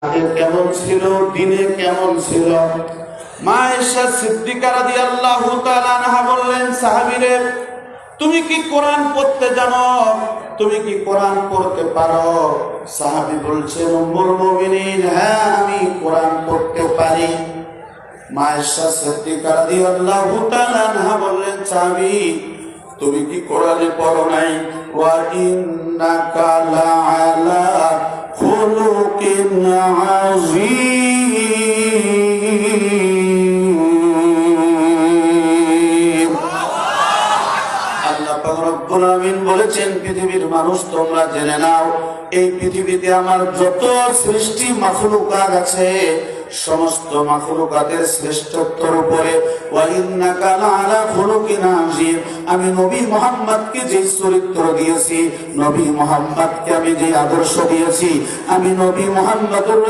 আগে কেমন ছিল, দিনে কেমন ছিল। মা আয়েশা সিদ্দিকা রাদিয়াল্লাহু তাআলা আনহা বললেন, সাহাবীরে তুমি কি কোরআন পড়তে জানো? তুমি কি কোরআন পড়তে পারো? সাহাবী বলছেন, উম্মুল মুমিনিন, হ্যাঁ আমি কোরআন পড়তে পারি। মা আয়েশা সিদ্দিকা রাদিয়াল্লাহু তাআলা আনহা বললেন, সাহাবী তুমি কি কোরআনে পড়ো নাই? ওয়া ইন্নাকা লাআলা খুলুকিন আযীম। আল্লাহ পাক রব্বুল আমিন বলেছেন, পৃথিবীর মানুষ তোমরা জেনে নাও, এই পৃথিবীতে আমার যত সৃষ্টি মাখলুকাত আছে, সমস্ত মাখলুকাতের শ্রেষ্ঠত্বের উপরে ওয়া ইন্নাকা লাআলা খুলুকিন আযীম, আমি নবী মুহাম্মদকে যে চরিত্র দিয়েছি, নবী মুহাম্মদকে আমি যে আদর্শ দিয়েছি, আমি নবী মুহাম্মদুর